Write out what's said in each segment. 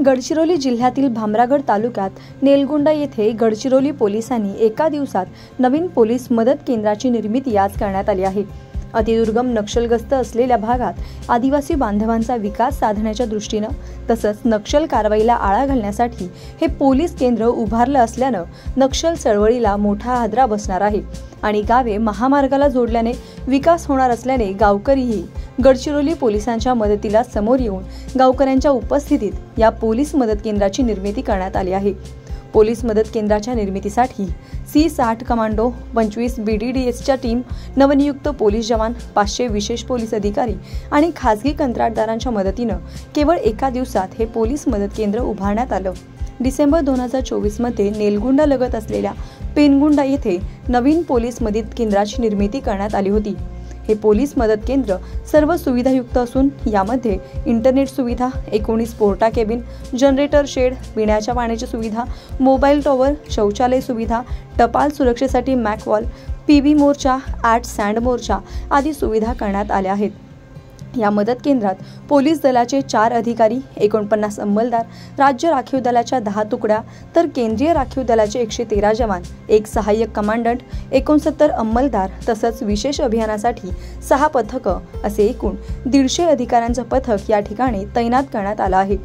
गडचिरोली जिल्ह्यातील भामरागड तालुक्यात नेलगुंडा येथे गडचिरोली पोलिसांनी एका दिवसात नवीन पोलीस मदत केंद्राची निर्मिती आज करण्यात आली आहे। अतिदुर्गम नक्षलग्रस्त असलेल्या भागात आदिवासी बांधवांचा विकास साधण्याच्या दृष्टीने तसंच नक्षल कारवाईला आळा घालण्यासाठी हे पोलीस केंद्र उभारलं असल्याने नक्षल चळवळीला मोठा हादरा बसणार आहे आणि गावे महामार्गाला जोडल्याने विकास होणार असल्याने गावकरीही गडचिरोली पोलिसांच्या मदतीला समोर येऊन गावकऱ्यांच्या उपस्थितीत या पोलीस मदत केंद्राची निर्मिती करण्यात आली आहे। पोलीस मदत केंद्राच्या निर्मितीसाठी C60 कमांडो, 25 BDDSच्या टीम, नवनियुक्त पोलीस जवान, 500 विशेष पोलीस अधिकारी आणि खासगी कंत्राटदारांच्या मदतीने केवळ एका दिवसात हे पोलीस मदत केंद्र उभारण्यात आलं। डिसेंबर 2024 मध्ये नेलगुंडा लगत असलेल्या पेनगुंडा येथे नवीन पोलीस मदत केंद्राची निर्मिती करण्यात आली होती। हे पोलीस मदत केंद्र सर्व सुविधायुक्त असून यामध्ये इंटरनेट सुविधा, 19 पोर्टा केबिन, जनरेटर शेड, पिण्याच्या पाण्याची सुविधा, मोबाईल टॉवर, शौचालय सुविधा, टपाल सुरक्षेसाठी मॅकवॉल, PB मोर्चा, 8 सँड मोर्चा आदी सुविधा करण्यात आल्या आहेत। या मदत केंद्रात पोलीस दलाचे 4 अधिकारी, 49 अंमलदार, राज्य राखीव दलाच्या 10 तुकड्या तर केंद्रीय राखीव दलाचे 113 जवान, 1 सहाय्यक कमांडंट, 69 अंमलदार तसंच विशेष अभियानासाठी 6 पथकं असे एकूण 150 अधिकाऱ्यांचं पथक या ठिकाणी तैनात करण्यात आलं आहे।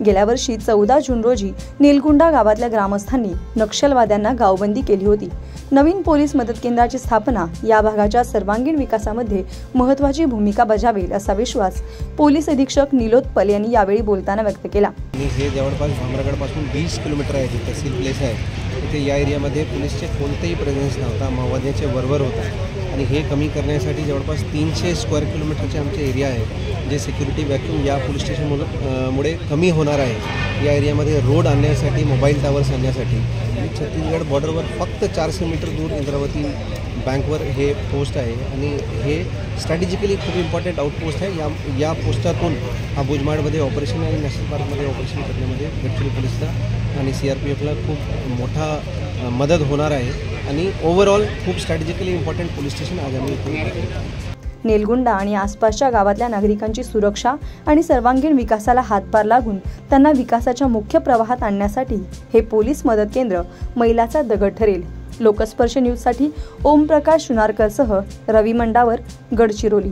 गेल्या वर्षी 14 जून रोजी नेलगुंडा गावातल्या ग्रामस्थांनी नक्षलवाद्यांना गावबंदी केली होती। नवीन पोलीस मदत केंद्राची स्थापना या भागाच्या सर्वांगीण विकासामध्ये महत्त्वाची भूमिका बजावेल असा विश्वास पोलीस अधीक्षक निलोत्पल यांनी यावेळी बोलताना व्यक्त केला। हे जवळपास भामरागडपासून 20 किलोमीटर आहे, तहसील प्लेस आहे। इथे या एरियामध्ये पोलीसचे कोणतेही प्रेझेन्स नव्हता, माओवाद्याचे वरवर होता आणि हे कमी करण्यासाठी जवळपास 300 स्क्वेअर किलोमीटरचे आमचे एरिया आहे, जे सिक्युरिटी व्हॅक्यूम या पोलीस स्टेशन मुळे कमी होणार आहे। या एरियामध्ये रोड आणण्यासाठी, मोबाईल टावर्स आणण्यासाठी आणि छत्तीसगड बॉर्डरवर फक्त 400 मीटर दूर इंद्रावती बँकवर हे पोस्ट आहे आणि हे स्ट्रॅटेजिकली खूप इम्पॉर्टंट आउटपोस्ट आहे। या पोस्टातून हा बुजमाडमध्ये ऑपरेशन आणि नॅशनल पार्कमध्ये ऑपरेशन करण्यामध्ये गडचिरोली पोलिसला आणि CRPFला खूप मोठा मदत होणार आहे आणि ओव्हरऑल खूप स्ट्रॅटेजिकली इम्पॉर्टंट पोलीस स्टेशन आज आम्ही इथे नेलगुंडा आणि आसपासच्या गावातल्या नागरिकांची सुरक्षा आणि सर्वांगीण विकासाला हातभार लागून त्यांना विकासाच्या मुख्य प्रवाहात आणण्यासाठी हे पोलीस मदत केंद्र मैलाचा दगड ठरेल। लोकस्पर्श न्यूजसाठी ओमप्रकाश सुनारकरसह रवी मंडावर, गडचिरोली।